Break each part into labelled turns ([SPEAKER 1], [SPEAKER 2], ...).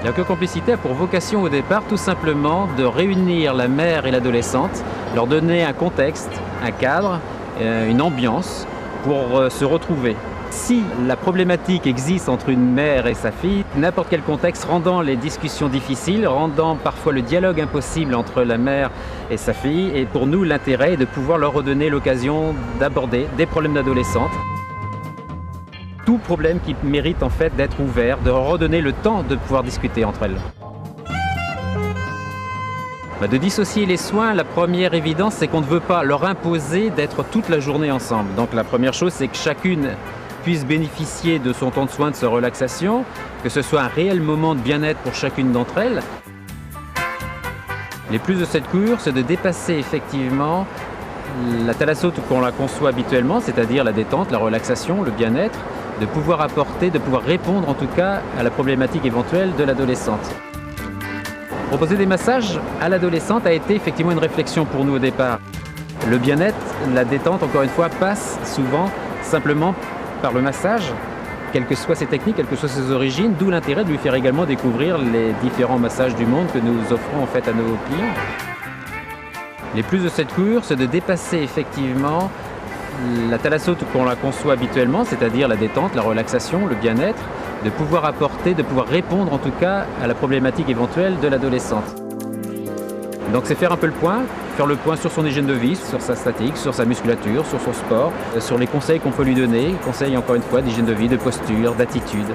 [SPEAKER 1] L'éco-complicité a pour vocation au départ tout simplement de réunir la mère et l'adolescente, leur donner un contexte, un cadre, une ambiance pour se retrouver. Si la problématique existe entre une mère et sa fille, n'importe quel contexte rendant les discussions difficiles, rendant parfois le dialogue impossible entre la mère et sa fille, et pour nous l'intérêt est de pouvoir leur redonner l'occasion d'aborder des problèmes d'adolescente. Tout problème qui mérite en fait d'être ouvert, de redonner le temps de pouvoir discuter entre elles. De dissocier les soins, la première évidence c'est qu'on ne veut pas leur imposer d'être toute la journée ensemble. Donc la première chose c'est que chacune puisse bénéficier de son temps de soins, de sa relaxation, que ce soit un réel moment de bien-être pour chacune d'entre elles. Les plus de cette cure, c'est de dépasser effectivement la thalassote qu'on la conçoit habituellement, c'est-à-dire la détente, la relaxation, le bien-être, de pouvoir apporter, de pouvoir répondre en tout cas à la problématique éventuelle de l'adolescente. Proposer des massages à l'adolescente a été effectivement une réflexion pour nous au départ. Le bien-être, la détente, encore une fois, passe souvent simplement par le massage, quelles que soient ses techniques, quelles que soient ses origines, d'où l'intérêt de lui faire également découvrir les différents massages du monde que nous offrons en fait à nos clients. Les plus de cette cure, c'est de dépasser effectivement la thalassote qu'on la conçoit habituellement, c'est-à-dire la détente, la relaxation, le bien-être, de pouvoir apporter, de pouvoir répondre en tout cas à la problématique éventuelle de l'adolescente. Donc c'est faire un peu le point sur son hygiène de vie, sur sa statique, sur sa musculature, sur son sport, sur les conseils qu'on peut lui donner, conseils encore une fois d'hygiène de vie, de posture, d'attitude.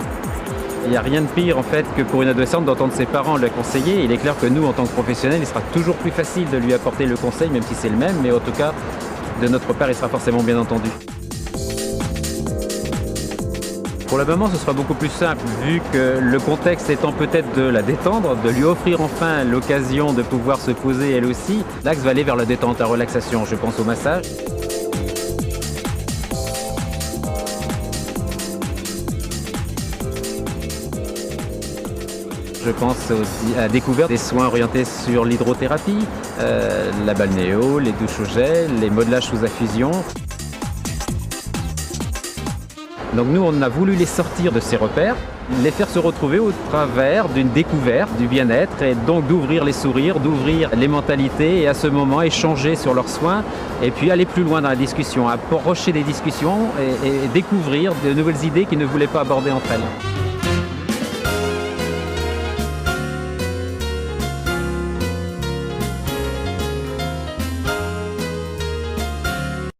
[SPEAKER 1] Il n'y a rien de pire en fait que pour une adolescente d'entendre ses parents le conseiller. Il est clair que nous, en tant que professionnels, il sera toujours plus facile de lui apporter le conseil, même si c'est le même, mais en tout cas, de notre part, il sera forcément bien entendu. Pour la maman, ce sera beaucoup plus simple, vu que le contexte étant peut-être de la détendre, de lui offrir enfin l'occasion de pouvoir se poser elle aussi. L'axe va aller vers la détente, la relaxation, je pense au massage. Je pense aussi à la découverte des soins orientés sur l'hydrothérapie, la balnéo, les douches au gel, les modelages sous infusion. Donc nous, on a voulu les sortir de ces repères, les faire se retrouver au travers d'une découverte du bien-être et donc d'ouvrir les sourires, d'ouvrir les mentalités et à ce moment échanger sur leurs soins et puis aller plus loin dans la discussion, approcher des discussions et découvrir de nouvelles idées qu'ils ne voulaient pas aborder entre elles.